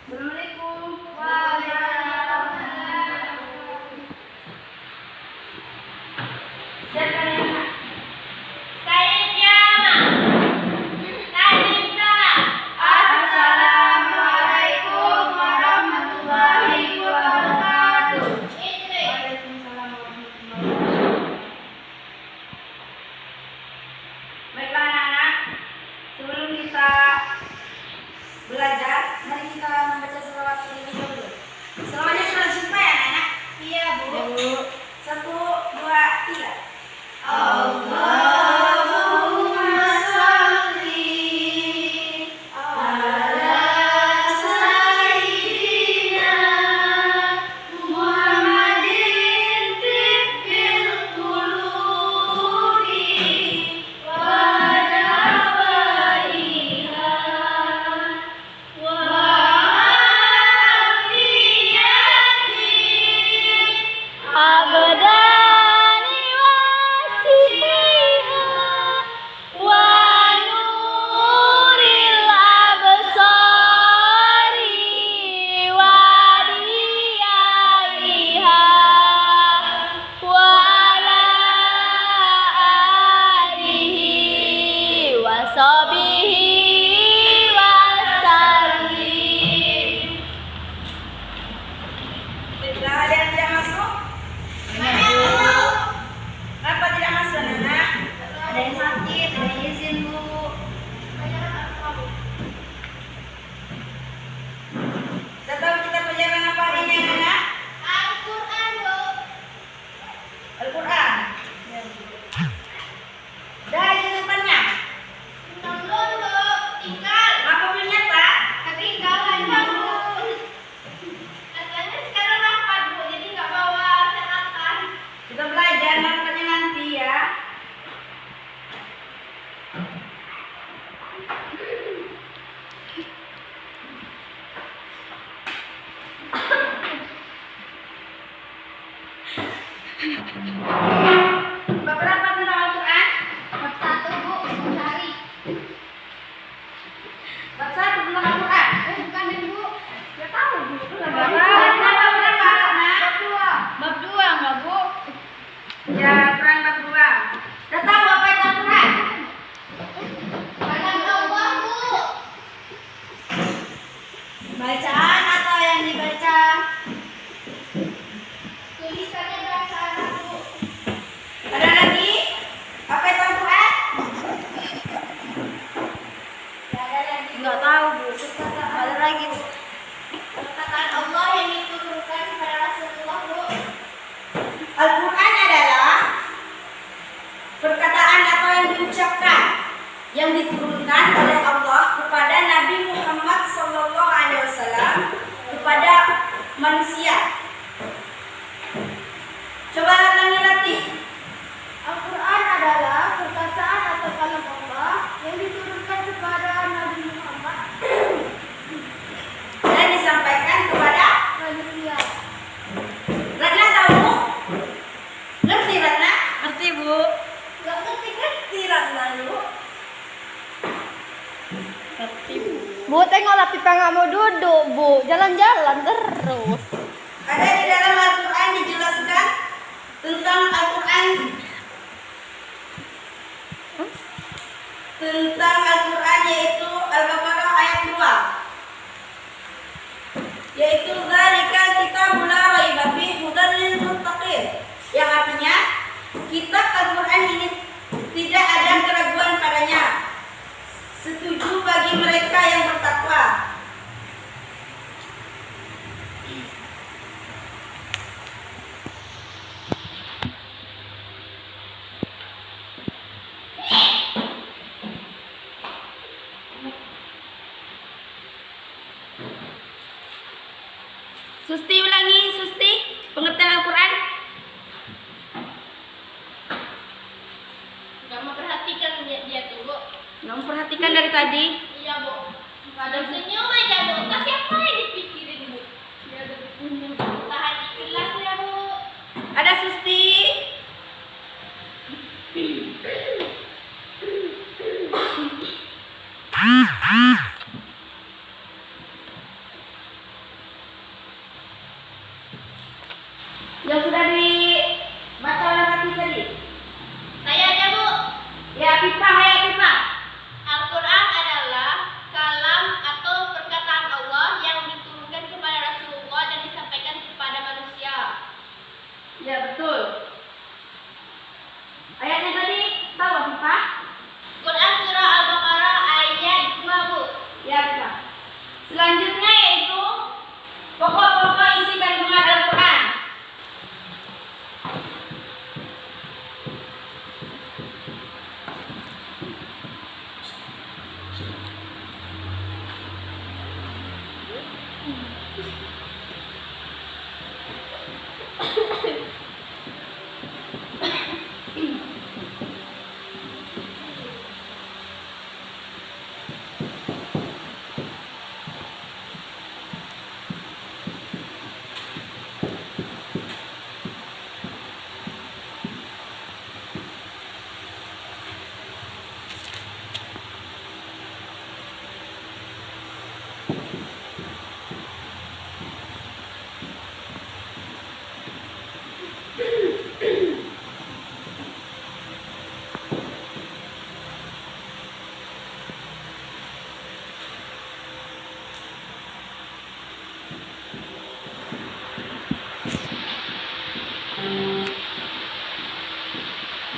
Assalamualaikum. Waalaikumsalam. Siapa yang Assalamualaikum warahmatullahi wabarakatuh. Waalaikumsalam warahmatullahi wabarakatuh. Baiklah anak-anak, sebelum kita belajar, mari kita membaca selawat terlebih dahulu. Selawatnya sudah jumpa ya anak-anak? Iya Bu. 1, 2, 3. Allahumma sholli ala sayyidina Muhammadin tibbil qulubi wa dawaiha wa afiyati abdani wasiha wa nuril absari wa diyaiha wa ala alihi wa sahbihi wa sallim. Baiklah, ada yang tidak masuk? Kenapa tidak masuk, Nana? Ada yang sakit, ada yang izin, Bu. Kita tahu kita pelajaran apa hari ini, Nana? Al-Quran, Bu. Al-Quran. Dah di depannya. Apa punya tak? Ketinggalan, Bu. Katanya sekarang rapat, Bu, jadi nggak bawa catatan. Kita belajar rapatnya nanti ya. Bab berapa tentang Al-Quran? Bab 1, Bu, cari. Bab 1 tentang Al-Quran. Bukan deh, Bu. Nggak tahu, Bu. Bab berapa, Nak? Bab 2 enggak, Bu? Ya, Quran bab 2. Udah tahu apa itu Al-Quran? Kalam Allah, Bu. Bacaan atau yang dibaca? Tulisannya bahasa Arab, Bu. Ada lagi? Apa itu Al-Quran? Tidak ada lagi. Enggak tahu, Bu. Ada lagi, Bu. Perkataan Allah yang diturunkan kepada Rasulullah, Bu. Al-Quran adalah perkataan atau yang diucapkan yang diturunkan oleh Allah kepada Nabi Muhammad SAW kepada manusia. Coba latih. Al-Quran adalah perkataan atau kalam Allah yang diturunkan kepada Nabi Muhammad dan disampaikan kepada manusia. Ratna tahu? Ngerti Ratna? Ngerti, Bu. Gak ngerti Ratna, Bu. Ngerti, Bu. Bu, tengok Latifah nggak mau duduk, Bu. Jalan-jalan terus. Ada di dalam Al-Quran dijelaskan tentang Al-Quran yaitu Al-Baqarah ayat 2, yaitu zalikal kitabul la raiba fihi hudal lil muttaqin, yang artinya kitab Al-Quran ini tidak ada keraguan padanya, setuju bagi mereka yang bertakwa. Susti ulangi, Susti, pengertian Al-Quran. Gak memperhatikan dia tuh, Bu. Nggak memperhatikan dari tadi. Iya, Bu. Kadang senyum aja, Bu. Entah siapa yang dipikirin, Bu. Dia ada senyum. Tahan di kelas ya, Bu. Ada Susti. Yang sudah dibaca oleh Ratih tadi. Saya aja, Bu. Ya, Pipa, hai Pipa. Al-Quran adalah kalam atau perkataan Allah yang diturunkan kepada Rasulullah dan disampaikan kepada manusia. Ya, betul. Ayatnya tadi tahu Pipa? Quran surah Al-Baqarah ayat 2, Bu. Ya, Pipa. Selanjutnya yaitu pokok-pokok isi kandungan Al-Quran.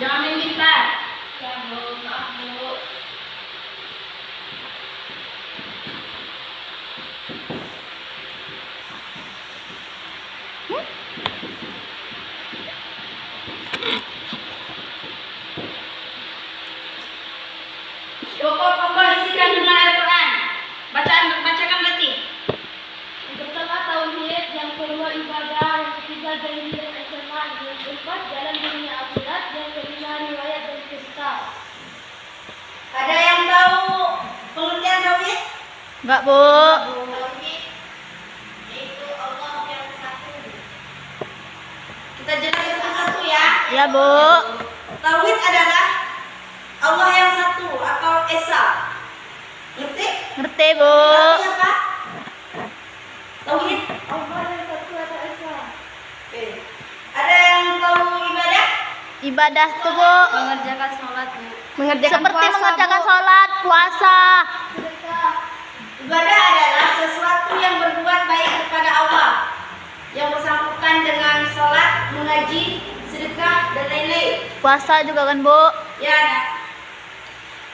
Jangan main gitar. Ya, Bu. Maaf, Bu. Pokok-pokok isi kandungan Al-Quran. Bacakan berarti. Yang pertama tauhid, yang kedua ibadah, yang ketiga janji dan ancaman, yang keempat jalan dunia akhirat, yang kelima riwayat dan cerita. Ada yang tahu pengertian tauhid? Enggak, Bu. Tauhid yaitu Allah yang satu. Kita jelaskan satu-satu ya. Ya, Bu. Tauhid adalah Allah yang satu atau Esa. Ngerti? Ngerti, Bu. Berarti apa? Tauhid. Allah yang satu atau esa. Oke. Ada yang tahu ibadah? Ibadah tuh, Bu. Mengerjakan sholat. Seperti mengerjakan sholat, puasa. Sedekah. Ibadah adalah sesuatu yang berbuat baik kepada Allah, yang bersangkutan dengan sholat, mengaji, sedekah, dan lain-lain. Puasa juga kan, Bu? Ya, ada.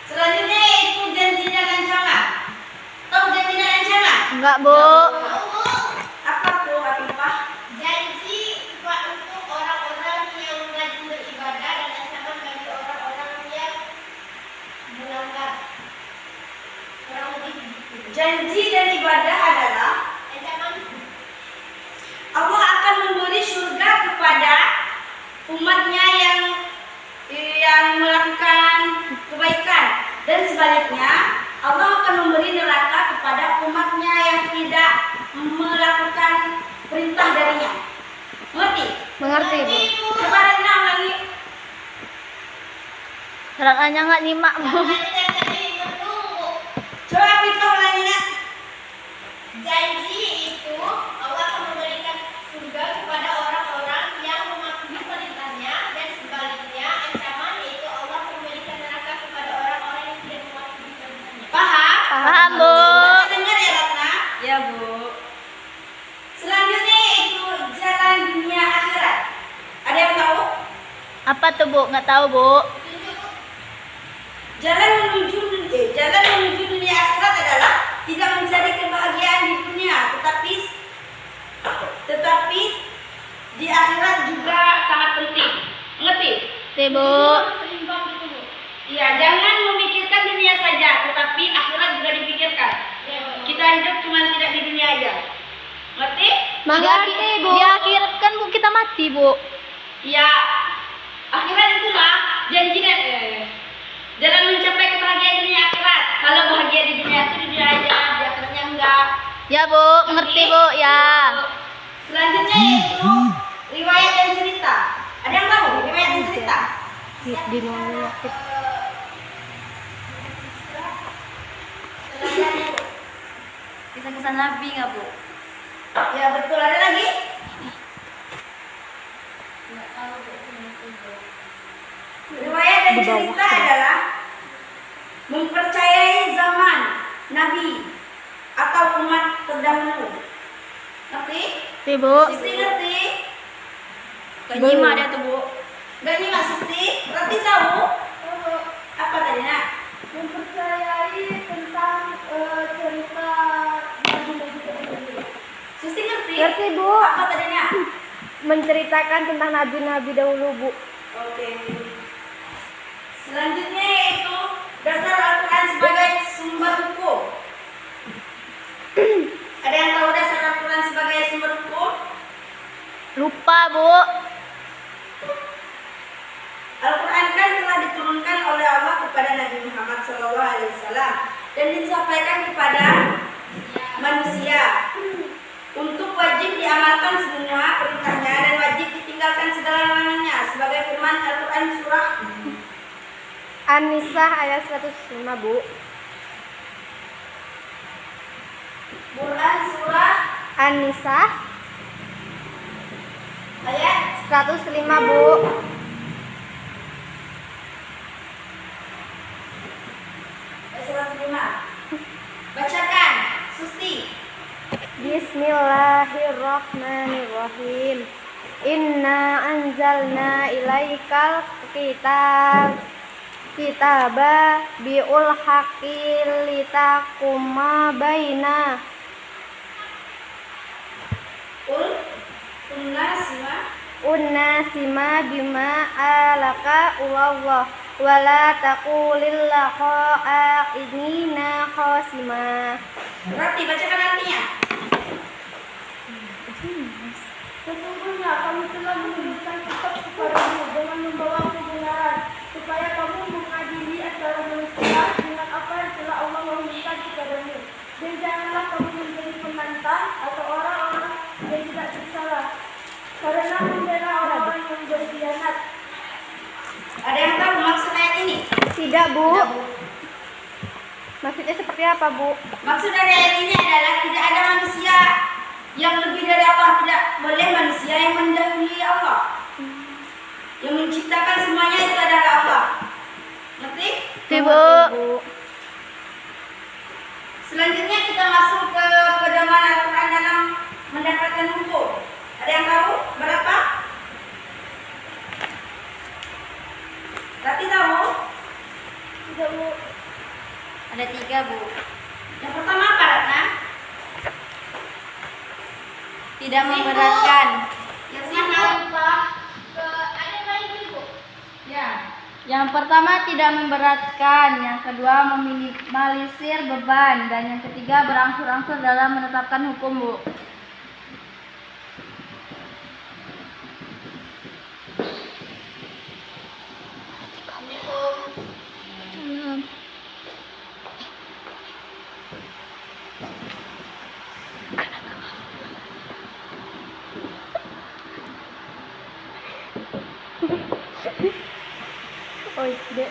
Selanjutnya yaitu janji dan ancaman. Tahu janji dan ancaman? Enggak, Bu. Apa tuh, Afifah? Janji untuk orang-orang yang rajin beribadah dan ancaman bagi orang-orang yang melanggar. Kurang lebih begitu. Janji dan ibadah adalah Ancaman Allah akan memberi surga kepada umatnya yang melakukan kebaikan, dan sebaliknya Allah akan memberi neraka kepada umatnya yang tidak melakukan perintah darinya. Mengerti? Mengerti, Bu. Coba Rina ulangi. Rasanya nggak nyimak, Bu. Coba kita ulanginya. janji itu Allah akan memberikan surga kepada orang-orang yang mematuhi perintahnya, dan sebaliknya ancaman yaitu Allah akan memberikan neraka kepada orang-orang yang tidak mematuhi perintahnya. Paham? Paham, Bu. Kita dengar ya, Ratna? Ya, Bu. Selanjutnya yaitu jalan dunia akhirat. Ada yang tahu? Apa tuh, Bu? Nggak tahu, Bu. Jalan menuju dunia akhirat adalah tidak mencari kebahagiaan di dunia, tetapi di akhirat juga sangat penting. Mengerti? Oke, Bu. Seimbang gitu, Bu. Iya, jangan memikirkan dunia saja, tetapi akhirat juga dipikirkan. Ya, Bu. Kita hidup cuma tidak di dunia aja. Ngerti? Mengerti, Bu. Di akhirat kan, Bu, kita mati, Bu. Ya, akhirat itulah janji dan jalan mencapai kebahagiaan dunia akhirat. Kalau bahagia di dunia itu di dunia aja, di akhiratnya enggak. Ya, Bu. Mengerti, Bu. Ya. Selanjutnya yaitu riwayat dan cerita. Ada yang tahu riwayat dan cerita? Di mana? Kisah-kisah Nabi nggak, Bu? Ya betul. Ada lagi? Riwayat dan Di bawah. cerita adalah mempercayai zaman Nabi atau umat terdahulu. Ngerti? Ti, Bu. Susti ngerti? Gak Belum. nyimak dia tuh, Bu. Gak nyimak Susti? Berarti tahu? Apa tadi, Nak? Mempercayai tentang cerita nabi-nabi. Susti ngerti? Ngerti, Bu. Apa tadi, Nak? Menceritakan tentang nabi-nabi dahulu, Bu. Oke. Selanjutnya yaitu dasar Al-Quran sebagai sumber hukum. Ada yang tahu dasar Al-Quran sebagai sumber hukum? Lupa, Bu. Al-Quran kan telah diturunkan oleh Allah kepada Nabi Muhammad SAW dan disampaikan kepada manusia untuk wajib diamalkan semua perintahnya dan wajib ditinggalkan segala larangannya sebagai firman Al-Quran surah An-Nisa ayat 105, Bu. Quran surah An-Nisa ayat 105, Bu. ayat 105. Bacakan, Susti. Bismillahirrahmanirrahim. Inna anzalna ilaikal kitaba biul haqqi litakuma baina unnasima bima alaka Allah wala taqulillahu a'inina khasima. Berarti bacakan artinya. Sesungguhnya kami telah menurunkan kitab kepadamu dengan membawa kebenaran, supaya kamu mengadili antara manusia dengan apa yang telah Allah wahyukan kepadamu. Dan janganlah kamu menjadi penantang atau orang-orang yang tidak bersalah, karena membela orang-orang yang berkhianat. Ada yang tahu maksud ayat ini? Tidak, Bu. Maksudnya seperti apa, Bu? Maksud dari ayat ini adalah tidak ada manusia yang lebih dari Allah, tidak boleh manusia yang mendahului Allah. Yang menciptakan semuanya itu adalah Allah. Ngerti? Bu. Selanjutnya kita masuk ke pedoman Al-Quran dalam mendapatkan hukum. Ada yang tahu berapa? Tapi tahu? Tidak, Bu. Ada 3, Bu. Yang pertama apa, Ratna? Tidak memberatkan. Yang mana? Ada lagi, Bu. Ya. Yang pertama tidak memberatkan, yang kedua meminimalisir beban, dan yang ketiga berangsur-angsur dalam menetapkan hukum, Bu. Oi, Dek.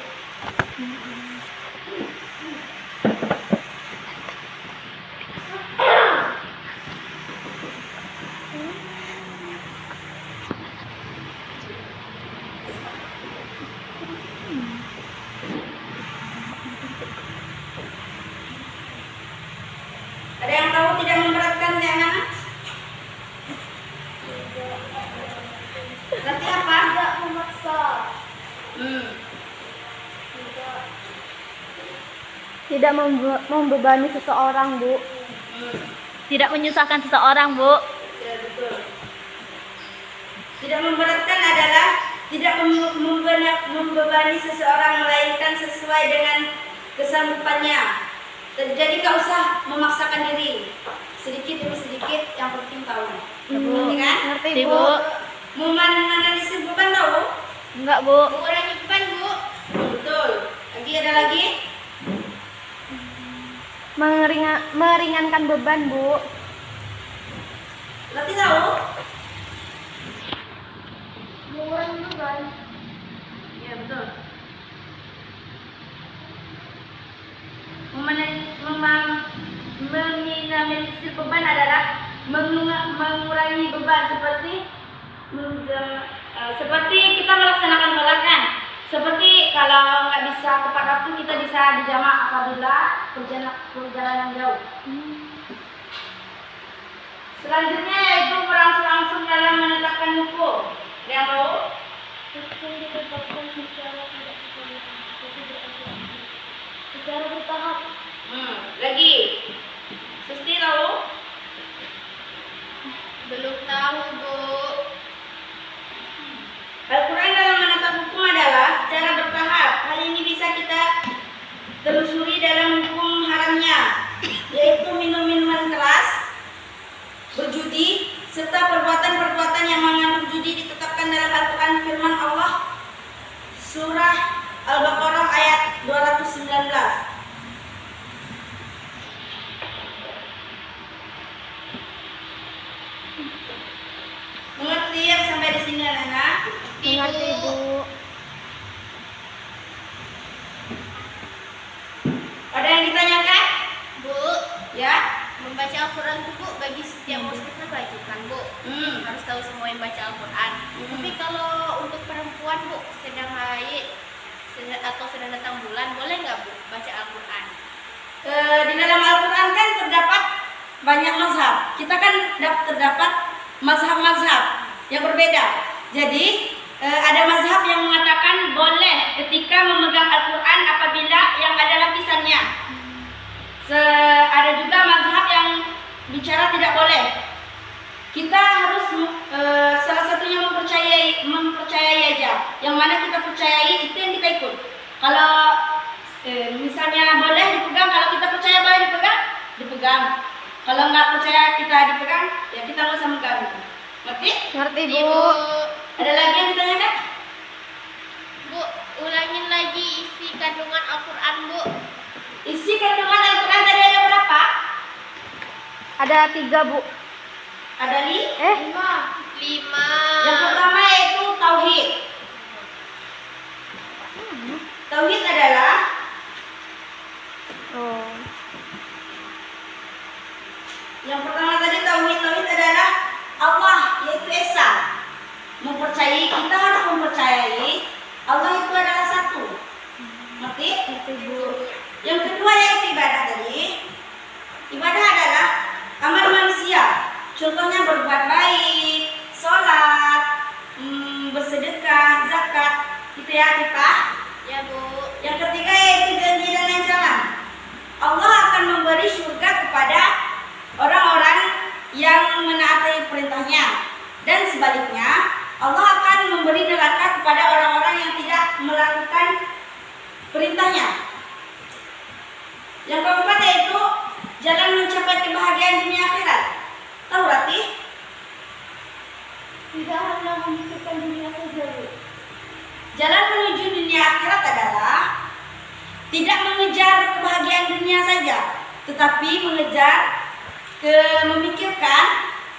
Ada yang tahu tidak memberatkan yang mana? Berarti apa? Tidak memaksa. Tidak membebani seseorang, Bu. Tidak menyusahkan seseorang, Bu. Ya, betul. Tidak memberatkan adalah tidak membebani seseorang melainkan sesuai dengan kesanggupannya. Jadi gak usah memaksakan diri. Sedikit demi sedikit, yang penting tahu. Ngerti kan? Ngerti, Bu. Menganalisis beban tahu? Enggak, Bu. Mengurangi beban, Bu. Betul. Lagi ada lagi? Meringankan beban, Bu. Berarti tahu? Mengurangi beban. Ya, betul. Meminimalisir beban adalah mengurangi beban seperti kita melaksanakan sholat kan. Seperti kalau nggak bisa tepat waktu, kita bisa dijamak apabila perjalanan jauh. Selanjutnya yaitu berangsur-angsur dalam menetapkan hukum. Yang tahu? Hukum ditetapkan secara bertahap. Lagi. Susti tahu? Belum tahu, Bu. Al-Quran dalam menetap hukum adalah secara bertahap. Hal ini bisa kita telusuri dalam hukum haramnya, yaitu minum minuman keras, berjudi, serta perbuatan-perbuatan yang mengandung judi ditetapkan dalam Al-Quran. Firman Allah Surah Al-Baqarah ayat 219. Mengerti yang sampai di sini, anak-anak? Mengerti, Bu. Ada yang ditanyakan? Bu, Ya? membaca Al-Quran itu, Bu, bagi setiap muslim kan wajibkan, Bu. Harus tahu semua yang baca Al-Quran. Tapi kalau untuk perempuan, Bu, sedang haid atau sedang datang bulan, boleh nggak, Bu, baca Al-Quran? Di dalam Al-Quran kan terdapat banyak mazhab. Kita kan terdapat mazhab-mazhab yang berbeda. Jadi ada mazhab yang mengatakan boleh ketika memegang Al-Quran apabila yang ada lapisannya. Ada juga mazhab yang bicara tidak boleh. Kita harus salah satunya mempercayai aja. Yang mana kita percayai itu yang kita ikut. Kalau misalnya boleh dipegang, kalau kita percaya boleh dipegang. Kalau nggak percaya kita dipegang, ya kita nggak usah megang. Ngerti? Ngerti, Bu. Ibu, Ada lagi yang ditanyakan? Bu, ulangin lagi isi kandungan Al-Quran, Bu. Isi kandungan Al-Quran tadi ada berapa? Ada 3, Bu. Ada 5. Yang pertama yaitu tauhid. Tauhid adalah Oh. yang pertama tadi tauhid adalah Allah, yaitu Esa. Mempercayai, kita harus mempercayai Allah itu adalah satu. Ngerti? Ngerti, Bu. Yang kedua yaitu ibadah tadi. Ibadah adalah amal manusia. Contohnya berbuat baik, sholat, bersedekah, zakat. Itu ya kita. Ya, Bu. Yang ketiga yaitu janji dan ancaman. Allah akan memberi surga kepada orang-orang yang menaati perintahnya, dan sebaliknya Allah akan memberi neraka kepada orang-orang yang tidak melakukan perintahnya. Yang keempat yaitu jalan mencapai kebahagiaan dunia akhirat. Tahu Rati? Tidak hanya memikirkan dunia saja, Bu. Jalan menuju dunia akhirat adalah tidak mengejar kebahagiaan dunia saja, tetapi mengejar memikirkan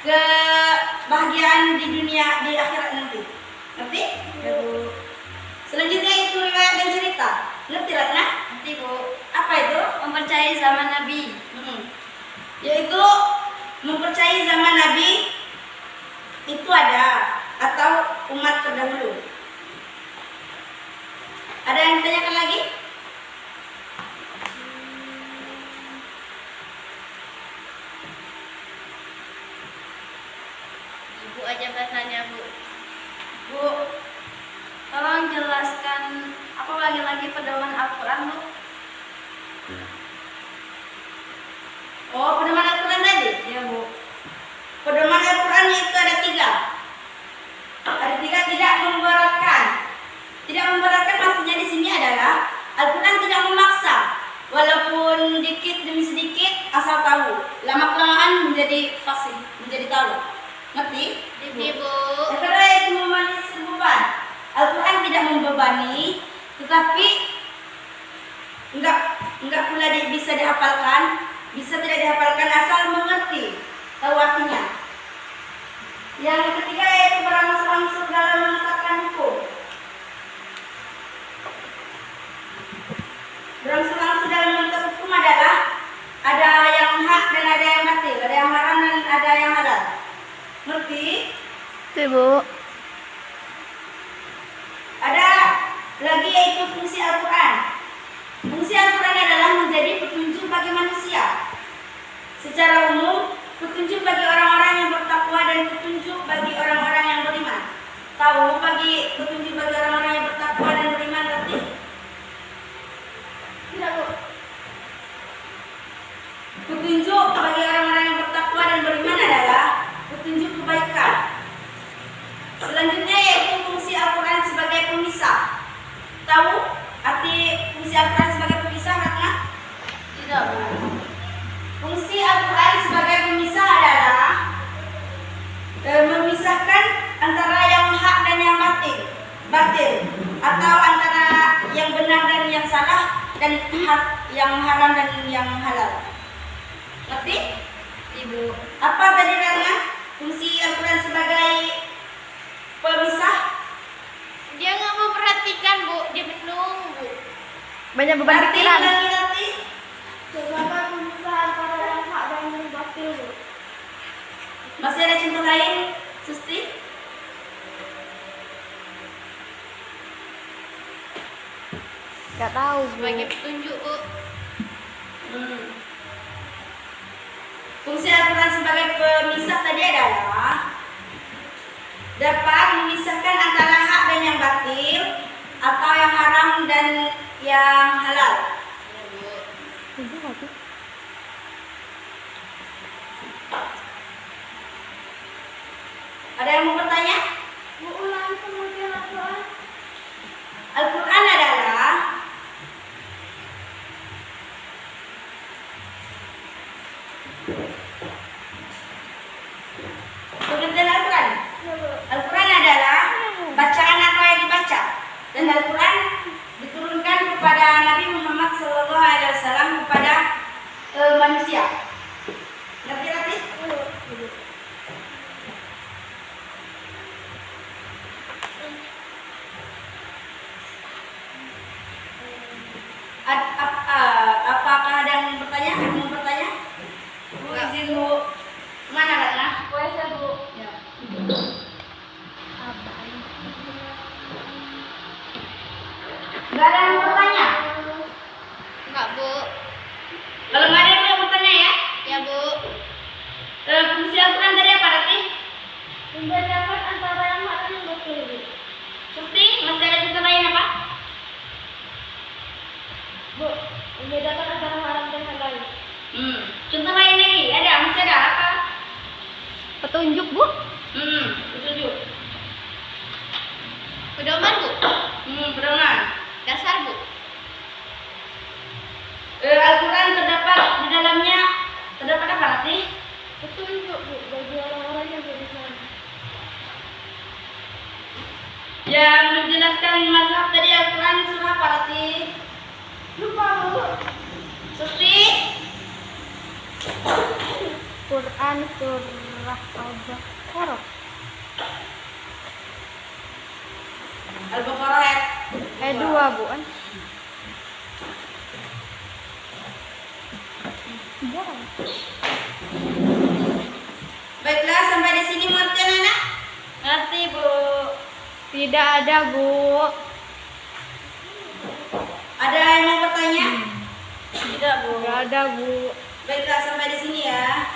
kebahagiaan di dunia di akhirat nanti. Ngerti? Ya, Bu. Selanjutnya itu riwayat dan cerita. Ngerti Ratna? Ngerti, Bu. Apa itu? Mempercayai zaman Nabi. Yaitu mempercayai zaman Nabi itu ada atau umat terdahulu. Ada yang ditanyakan lagi? Ibu aja bahasanya, Bu. Bu, tolong jelaskan apa lagi-lagi pedoman Al-Quran, Bu? Oh, pedoman Al-Quran tadi? Ya, Bu. Pedoman Al-Quran itu ada 3. Ada 3, tidak memberatkan. Tidak memberatkan maksudnya di sini adalah Al-Quran tidak memaksa. Walaupun dikit demi sedikit asal tahu. Lama-kelamaan menjadi fasih, menjadi tahu. Ngerti? Ibu. Yang kedua yaitu memanisir beban. Al-Quran tidak membebani, tetapi enggak pula bisa dihafalkan, bisa tidak dihafalkan asal mengerti, tahu artinya. Yang ketiga yaitu berangsur-angsur dalam menetapkan hukum. Berangsur-angsur dalam menetapkan hukum adalah ada yang hak dan ada yang batil, ada yang haram dan ada yang halal. Ngerti? Ngerti, Bu. Ada lagi secara umum, petunjuk bagi orang-orang yang bertakwa dan petunjuk bagi orang-orang yang beriman. Tahu bagi petunjuk bagi orang-orang yang bertakwa dan beriman berarti? Tidak, Bu. Petunjuk bagi orang-orang yang bertakwa dan beriman adalah petunjuk kebaikan. Selanjutnya yaitu fungsi Al-Quran sebagai pemisah. Tahu arti fungsi Al-Quran sebagai pemisah, Ratna? Tidak, Bu. Fungsi Al-Quran sebagai pemisah adalah memisahkan antara yang hak dan yang batil, atau antara yang benar dan yang salah, dan yang haram dan yang halal. Ngerti? Ibu. Apa tadi Ratna? Fungsi Al-Quran sebagai pemisah? Dia nggak mau perhatikan, Bu. Dia menunggu. Banyak beban Arti, pikiran. arti. Sebagai pemisah antara yang hak dan yang batil, Bu. Masih ada contoh lain, Susti? Gak tahu, Bu. Sebagai petunjuk, Bu. Fungsi Al-Quran sebagai pemisah tadi adalah dapat memisahkan antara hak dan yang batil, atau yang haram dan yang halal. Ada yang mau bertanya? Bu, ulangi kemudian Al-Quran. Al-Quran adalah pengertian Al-Quran. Al-Quran adalah bacaan apa yang dibaca, dan Al-Quran diturunkan kepada Nabi Muhammad SAW kepada manusia. Ngerti? Apakah ada yang bertanya? Mau bertanya? Bu, izin Bu. Mana Ratna? WC, Bu. Ya. Gak ada yang mau bertanya? Enggak, Bu. Kalau nggak ada yang mau bertanya ya? Ya, Bu. Fungsi Al-Quran tadi apa Rati? Membedakan antara yang hak dan yang batil, Bu. Susti, masih ada contoh lain apa? Bu, membedakan antara haram dan halal. Contoh lain lagi, ada? Masih ada apa? Petunjuk, Bu. Petunjuk. Pedoman, Bu. Pedoman. Dasar, Bu. Al-Quran terdapat di dalamnya terdapat apa Rati? Petunjuk, Bu, bagi orang-orang yang beriman. Yang menjelaskan mazhab tadi Al-Quran surah apa Rati? Lupa, Bu. Susti? Quran surah Al-Baqarah. Al-Baqarah ayat 2, Bu. Baiklah, sampai di sini mengerti anak? Ngerti Bu. Tidak ada, Bu. Ada yang mau bertanya? Tidak Bu. Tidak ada, Bu. Baiklah, sampai di sini ya.